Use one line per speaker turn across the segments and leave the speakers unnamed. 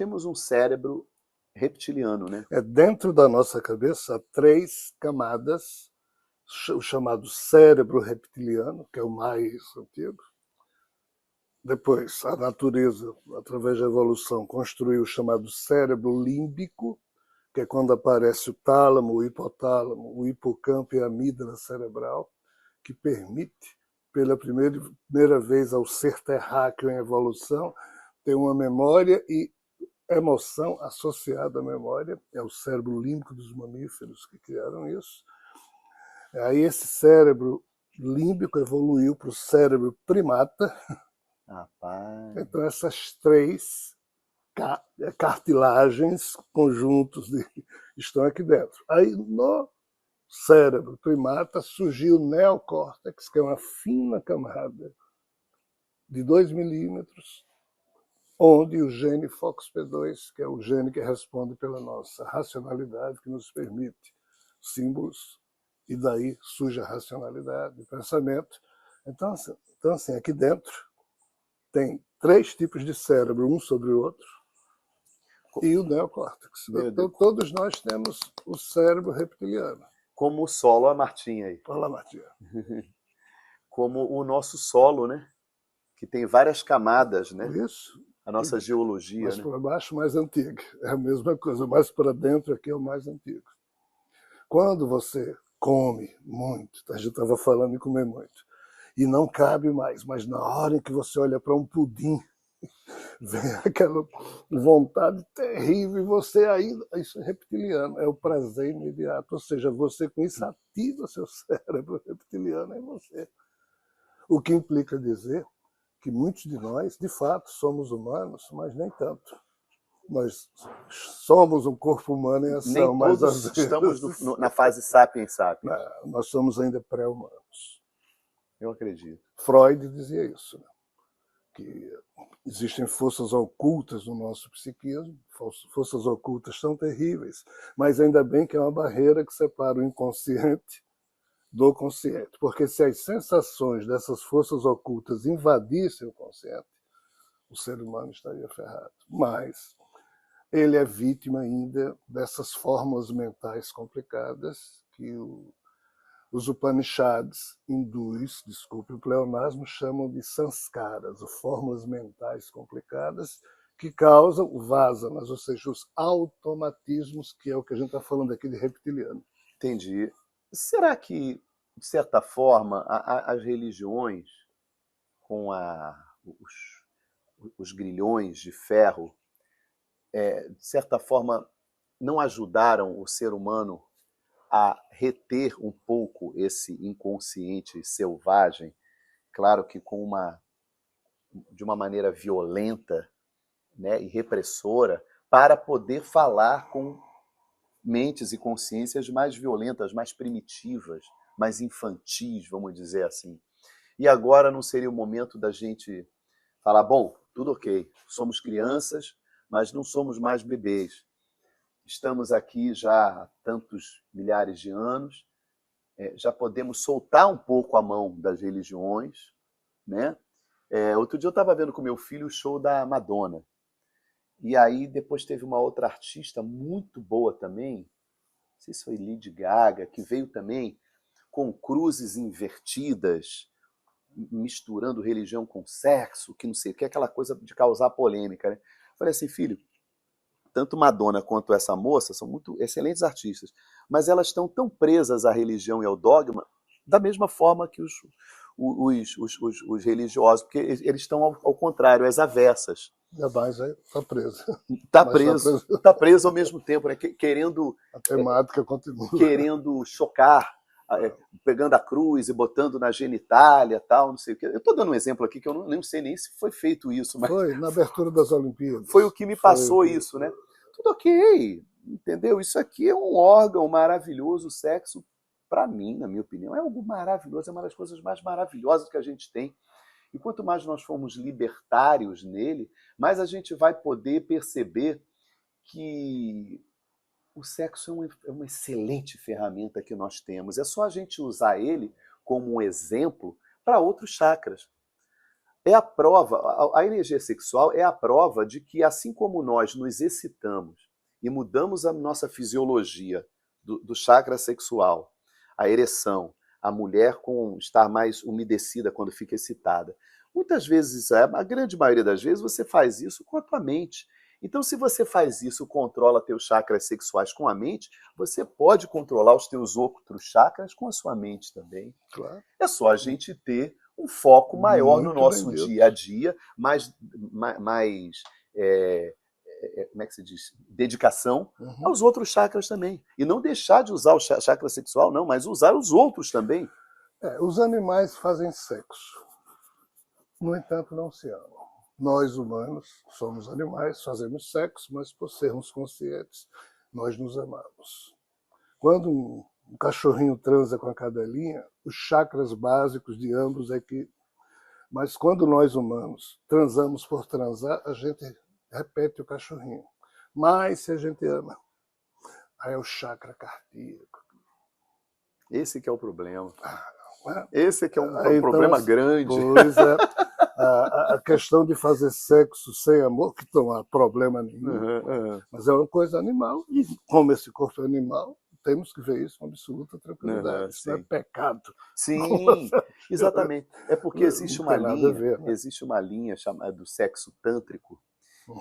temos um cérebro reptiliano, né?
Dentro da nossa cabeça há 3 camadas, o chamado cérebro reptiliano, que é o mais antigo. Depois, a natureza, através da evolução, construiu o chamado cérebro límbico, que é quando aparece o tálamo, o hipotálamo, o hipocampo e a amígdala cerebral, que permite, pela primeira vez ao ser terráqueo em evolução, ter uma memória e emoção associada à memória. É o cérebro límbico dos mamíferos que criaram isso. Aí esse cérebro límbico evoluiu para o cérebro primata.
Rapaz.
Então essas 3 cartilagens, conjuntos estão aqui dentro. Aí no cérebro primata surgiu o neocórtex, que é uma fina camada de 2 milímetros, onde o gene FOXP2, que é o gene que responde pela nossa racionalidade, que nos permite símbolos, e daí surge a racionalidade, o pensamento. Então, assim, aqui dentro tem 3 tipos de cérebro, um sobre o outro, e o neocórtex. Então, todos nós temos o cérebro reptiliano.
Como o solo, a Martinha aí.
Olha lá, Martinha.
Como o nosso solo, né? Que tem várias camadas, né?
Isso.
A nossa geologia,
mais
né?
para baixo, mais antiga. É a mesma coisa. Mais para dentro aqui é o mais antigo. Quando você come muito, a gente estava falando em comer muito, e não cabe mais, mas na hora em que você olha para um pudim, vem aquela vontade terrível e você ainda... Isso é reptiliano, é o prazer imediato. Ou seja, você com isso ativa seu cérebro reptiliano em você. O que implica dizer que muitos de nós, de fato, somos humanos, mas nem tanto. Nós somos um corpo humano em ação,
Nem
mas
todos
às vezes...
estamos na fase sapiens sapiens.
Não, nós somos ainda pré-humanos.
Eu acredito.
Freud dizia isso, né? Que existem forças ocultas no nosso psiquismo, forças ocultas são terríveis, mas ainda bem que é uma barreira que separa o inconsciente do consciente, porque se as sensações dessas forças ocultas invadissem o consciente, o ser humano estaria ferrado. Mas ele é vítima ainda dessas formas mentais complicadas que os Upanishads hindus, desculpe o pleonasmo, chamam de sanskaras, formas mentais complicadas que causam o vasanas, ou seja, os automatismos, que é o que a gente está falando aqui de reptiliano.
Entendi. Será que, de certa forma, as religiões, com os grilhões de ferro, de certa forma, não ajudaram o ser humano a reter um pouco esse inconsciente selvagem? Claro que de uma maneira violenta, né, e repressora, para poder falar com mentes e consciências mais violentas, mais primitivas, mais infantis, vamos dizer assim. E agora não seria o momento da gente falar, bom, tudo ok, somos crianças, mas não somos mais bebês. Estamos aqui já há tantos milhares de anos, já podemos soltar um pouco a mão das religiões, né? Outro dia eu estava vendo com meu filho o show da Madonna. E aí depois teve uma outra artista muito boa também, não sei se foi Lady Gaga, que veio também com cruzes invertidas, misturando religião com sexo, que não sei o que, aquela coisa de causar polêmica, né? Falei assim, filho, tanto Madonna quanto essa moça são muito excelentes artistas, mas elas estão tão presas à religião e ao dogma da mesma forma que os religiosos, porque eles estão ao contrário, às avessas.
Ainda mais está preso.
Está preso ao mesmo tempo, né? Querendo...
A temática continua.
Querendo chocar, pegando a cruz e botando na genitália, tal, não sei o quê. Eu estou dando um exemplo aqui que eu não sei nem se foi feito isso. Mas
foi, na abertura das Olimpíadas.
Foi o que me passou isso, né? Tudo ok, entendeu? Isso aqui é um órgão maravilhoso, o sexo, para mim, na minha opinião, é algo maravilhoso, é uma das coisas mais maravilhosas que a gente tem. E quanto mais nós formos libertários nele, mais a gente vai poder perceber que o sexo é uma excelente ferramenta que nós temos. É só a gente usar ele como um exemplo para outros chakras. É a prova, a energia sexual é a prova de que, assim como nós nos excitamos e mudamos a nossa fisiologia do chakra sexual, a ereção, a mulher com estar mais umedecida quando fica excitada. Muitas vezes, a grande maioria das vezes, você faz isso com a tua mente. Então, se você faz isso, controla teus chakras sexuais com a mente, você pode controlar os teus outros chakras com a sua mente também.
Claro.
É só a gente ter um foco maior no
Muito
nosso
bem dito.
dia a dia, mais como é que se diz? Dedicação aos outros chakras também. E não deixar de usar o chakra sexual, não, mas usar os outros também.
Os animais fazem sexo. No entanto, não se amam. Nós, humanos, somos animais, fazemos sexo, mas por sermos conscientes, nós nos amamos. Quando um cachorrinho transa com a cadelinha, os chakras básicos de ambos é que... Mas quando nós, humanos, transamos por transar, a gente repete o cachorrinho. Mas se a gente ama, aí é o chakra cardíaco.
Esse que é o problema.
Né?
Esse que é um
então,
problema grande.
Pois é. A questão de fazer sexo sem amor, que não há problema nenhum, mas é uma coisa animal, e como esse corpo é animal, temos que ver isso com absoluta tranquilidade. Isso não é pecado.
Sim, exatamente. É porque existe uma linha,
ver, né?
existe uma linha chamada do sexo tântrico,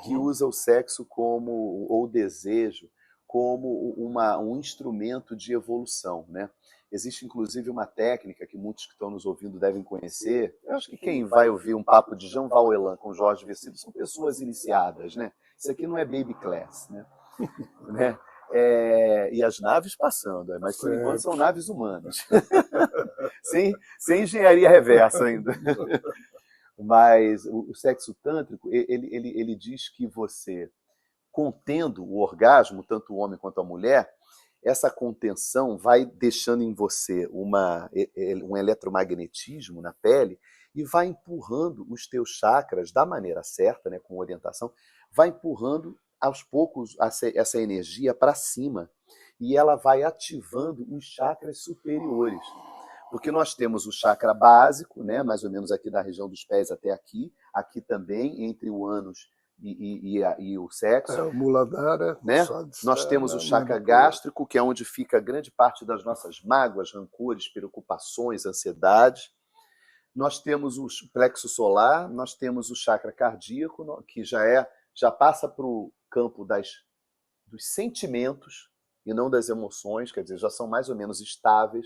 que usa o sexo como, ou o desejo, como um instrumento de evolução, né? Existe, inclusive, uma técnica que muitos que estão nos ouvindo devem conhecer. Eu acho que quem vai ouvir um papo de Jean Valjean com Jorge Versilo são pessoas iniciadas, né? Isso aqui não é baby class, né? E as naves passando, mas por enquanto são naves humanas. sem engenharia reversa ainda. Mas o sexo tântrico, ele diz que você, contendo o orgasmo, tanto o homem quanto a mulher, essa contenção vai deixando em você um eletromagnetismo na pele e vai empurrando os teus chakras da maneira certa, né, com orientação, vai empurrando aos poucos essa energia para cima e ela vai ativando os chakras superiores. Porque nós temos o chakra básico, né, mais ou menos aqui da região dos pés até aqui também, entre o ânus e o sexo.
O Muladhara,
né? Nós temos o chakra gástrico, que é onde fica grande parte das nossas mágoas, rancores, preocupações, ansiedades. Nós temos o plexo solar, nós temos o chakra cardíaco, que já passa para o campo dos sentimentos e não das emoções, quer dizer, já são mais ou menos estáveis.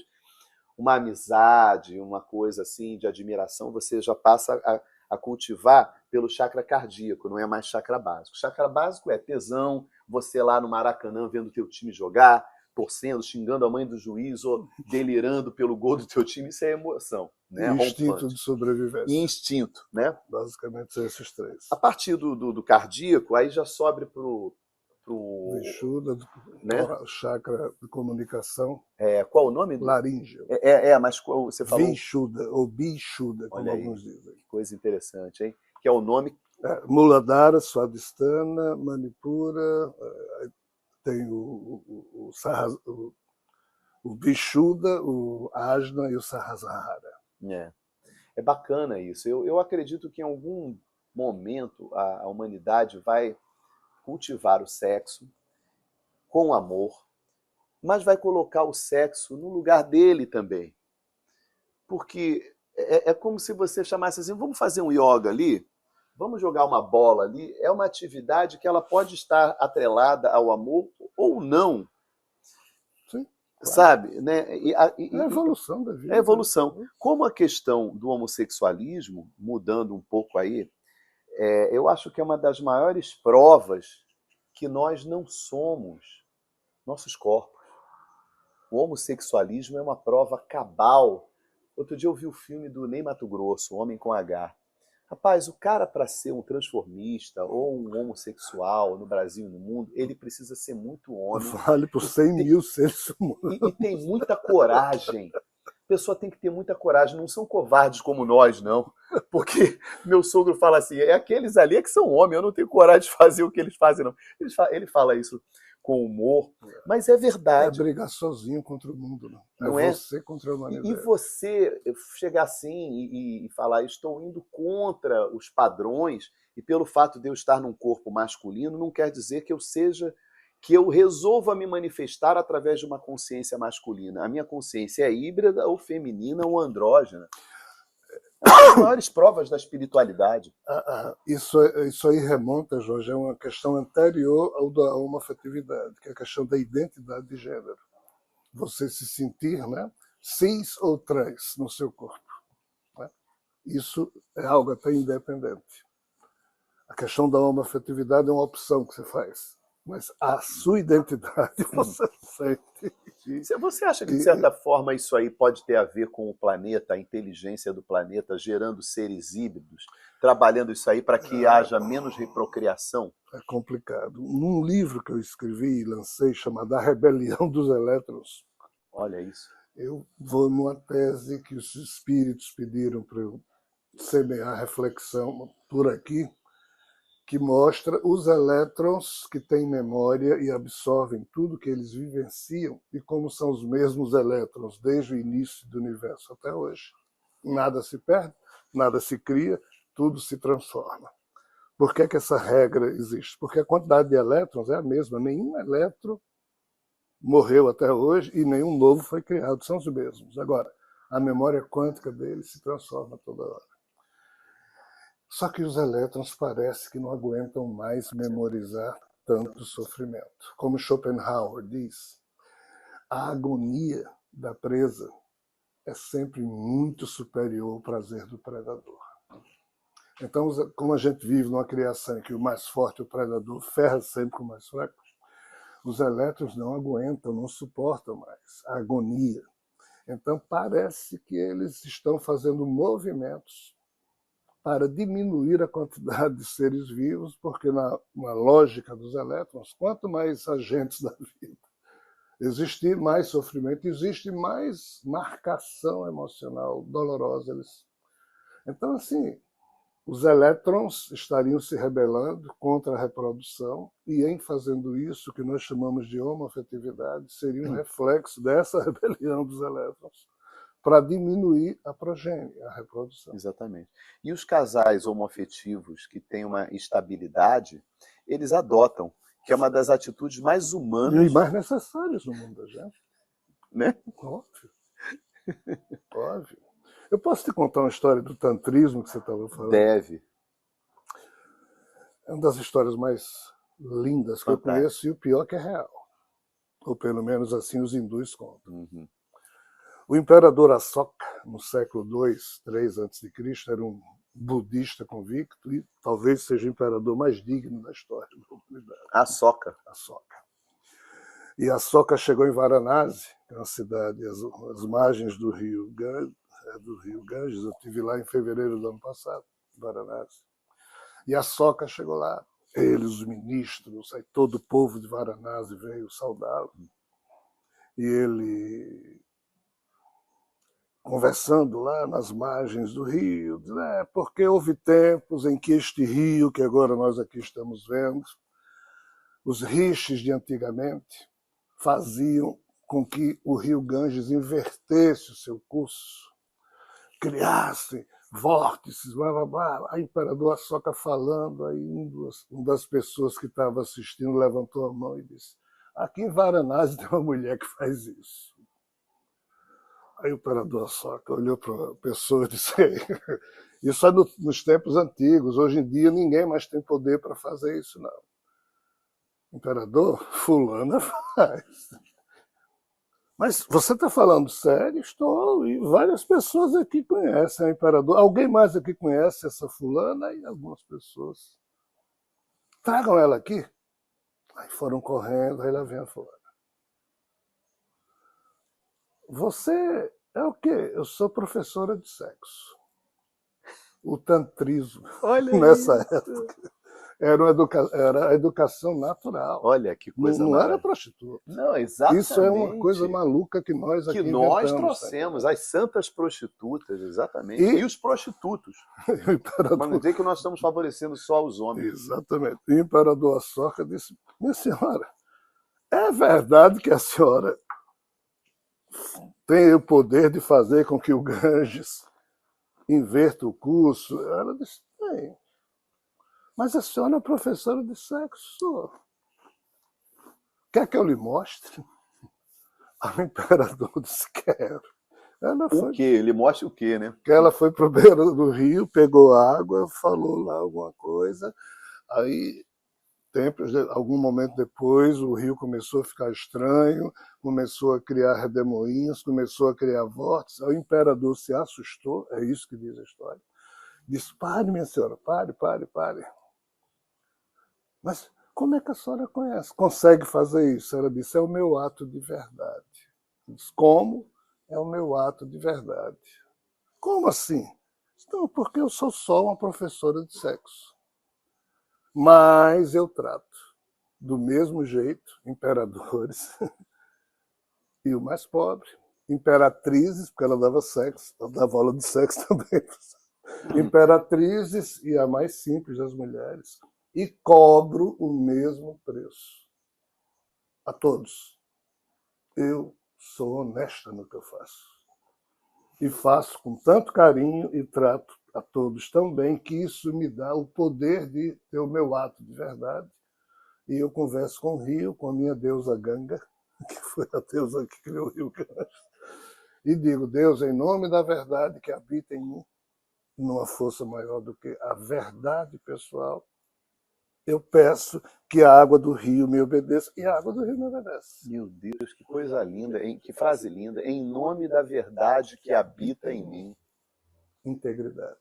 Uma amizade, uma coisa assim de admiração, você já passa a cultivar pelo chakra cardíaco, não é mais chakra básico. Chakra básico é tesão, você lá no Maracanã vendo o teu time jogar, torcendo, xingando a mãe do juiz ou delirando pelo gol do teu time, isso é emoção. Né?
Instinto de sobrevivência.
E instinto, né?
Basicamente são esses três.
A partir do cardíaco, aí já sobe pro
Vishuddha,
né?
Chakra de comunicação.
Qual o nome?
Laríngeo.
Mas você falou...
Vishuddha, ou Bishuddha, como alguns dizem.
Que coisa interessante, hein? Que é o nome...
Muladhara, Swadhisthana, Manipura, tem o Vishuddha, o Ajna e o Sahasrara.
É bacana isso. Eu acredito que em algum momento a humanidade vai cultivar o sexo com amor, mas vai colocar o sexo no lugar dele também. Porque é como se você chamasse assim, vamos fazer um yoga ali? Vamos jogar uma bola ali? É uma atividade que ela pode estar atrelada ao amor ou não.
Sim, claro.
Sabe? Né?
É a evolução da vida.
É a evolução. Como a questão do homossexualismo, mudando um pouco aí, eu acho que é uma das maiores provas que nós não somos nossos corpos. O homossexualismo é uma prova cabal. Outro dia eu vi o filme do Ney Matogrosso, Homem com H. Rapaz, o cara, para ser um transformista ou um homossexual no Brasil e no mundo, ele precisa ser muito homem.
Vale por 100 mil seres humanos.
E tem muita coragem. A pessoa tem que ter muita coragem, não são covardes como nós, não. Porque meu sogro fala assim, aqueles ali que são homens, eu não tenho coragem de fazer o que eles fazem, não. Ele fala isso com humor, mas é verdade.
É brigar sozinho contra o mundo, não.
Não
É
é?
você contra a humanidade.
E você chegar assim e falar, estou indo contra os padrões, e pelo fato de eu estar num corpo masculino, não quer dizer que eu resolva me manifestar através de uma consciência masculina. A minha consciência é híbrida, ou feminina, ou andrógena. É uma das maiores provas da espiritualidade.
Isso aí remonta, Jorge, a uma questão anterior ao da homoafetividade, que é a questão da identidade de gênero. Você se sentir, né, cis ou trans no seu corpo. Né? Isso é algo até independente. A questão da homoafetividade é uma opção que você faz, mas a sua identidade você sente.
Você acha que, de certa forma, isso aí pode ter a ver com o planeta, a inteligência do planeta, gerando seres híbridos, trabalhando isso aí para que haja menos reprocriação?
É complicado. Num livro que eu escrevi e lancei, chamado A Rebelião dos Elétrons,
olha isso.
Eu vou numa tese que os espíritos pediram para eu semear reflexão por aqui, que mostra os elétrons que têm memória e absorvem tudo que eles vivenciam, e como são os mesmos elétrons desde o início do universo até hoje. Nada se perde, nada se cria, tudo se transforma. Por que essa regra existe? Porque a quantidade de elétrons é a mesma, nenhum elétron morreu até hoje e nenhum novo foi criado, são os mesmos. Agora, a memória quântica dele se transforma toda hora. Só que os elétrons parece que não aguentam mais memorizar tanto sofrimento. Como Schopenhauer diz, a agonia da presa é sempre muito superior ao prazer do predador. Então, como a gente vive numa criação em que o mais forte, o predador, ferra sempre com o mais fraco, os elétrons não aguentam, não suportam mais a agonia. Então, parece que eles estão fazendo movimentos para diminuir a quantidade de seres vivos, porque na lógica dos elétrons, quanto mais agentes da vida existir, mais sofrimento, existe mais marcação emocional dolorosa. Então, assim, os elétrons estariam se rebelando contra a reprodução, e em fazendo isso, o que nós chamamos de homoafetividade, seria um reflexo dessa rebelião dos elétrons para diminuir a progênie, a reprodução.
Exatamente. E os casais homoafetivos que têm uma estabilidade, eles adotam, que é uma das atitudes mais humanas
e mais necessárias no mundo da gente.
Né?
Óbvio. Óbvio. Eu posso te contar uma história do tantrismo que você estava falando?
Deve.
É uma das histórias mais lindas que eu conheço, e o pior que é real. Ou pelo menos assim os hindus contam.
Uhum.
O imperador Asoka, no século II, III a.C., era um budista convicto e talvez seja o imperador mais digno da história da humanidade.
Asoka.
E Asoka chegou em Varanasi, que é uma cidade às margens do rio Ganges. Eu estive lá em fevereiro do ano passado, em Varanasi. E Asoka chegou lá. Eles, os ministros, aí todo o povo de Varanasi veio saudá-lo. E ele, conversando lá nas margens do rio, diz, porque houve tempos em que este rio, que agora nós aqui estamos vendo, os rishis de antigamente faziam com que o rio Ganges invertesse o seu curso, criasse vórtices, blá, blá, blá. A imperador Asoka falando, aí uma das pessoas que estava assistindo levantou a mão e disse, aqui em Varanasi tem uma mulher que faz isso. Aí o imperador Asoka olhou para a pessoa e disse, isso é nos tempos antigos, hoje em dia ninguém mais tem poder para fazer isso, não. Imperador, fulana faz. Mas você está falando sério? Estou, e várias pessoas aqui conhecem o imperador. Alguém mais aqui conhece essa fulana? E algumas pessoas. Tragam ela aqui. Aí foram correndo, aí lá vem a fulana. Você é o quê? Eu sou professora de sexo. O tantrismo.
Olha
nessa
isso.
época. Era a educação natural.
Olha que coisa
não era prostituta.
Não, exatamente.
Isso é uma coisa maluca que nós aqui inventamos.
Que nós trouxemos, as santas prostitutas, exatamente. E os prostitutos. Para não dizer que nós estamos favorecendo só os homens.
Exatamente. E o imperador Asoka disse, minha senhora, é verdade que a senhora tem o poder de fazer com que o Ganges inverta o curso? Ela disse, tem. Mas a senhora é professora de sexo. Quer que eu lhe mostre? O imperador disse, quero.
O quê? Ele mostra o quê, né?
Ela foi para o beira do rio, pegou água, falou lá alguma coisa. Aí, algum momento depois, o rio começou a ficar estranho, começou a criar redemoinhos, começou a criar vórtices. O imperador se assustou, é isso que diz a história. Disse, pare, minha senhora, pare, pare, pare. Mas como é que a senhora consegue fazer isso? Ela disse, é o meu ato de verdade. Disse, como? É o meu ato de verdade. Como assim? Não, porque eu sou só uma professora de sexo. Mas eu trato do mesmo jeito imperadores e o mais pobre, imperatrizes, porque ela dava sexo, ela dava aula de sexo também, imperatrizes e a mais simples das mulheres, e cobro o mesmo preço a todos. Eu sou honesta no que eu faço. E faço com tanto carinho e trato a todos tão bem que isso me dá o poder de ter o meu ato de verdade. E eu converso com o rio, com a minha deusa Ganga, que foi a deusa que criou o rio Ganges, e digo, Deus, em nome da verdade que habita em mim, numa força maior do que a verdade pessoal, eu peço que a água do rio me obedeça, e a água do rio me obedece.
Meu Deus, que coisa linda, hein? Que frase linda. Em nome da verdade que habita em mim.
Integridade.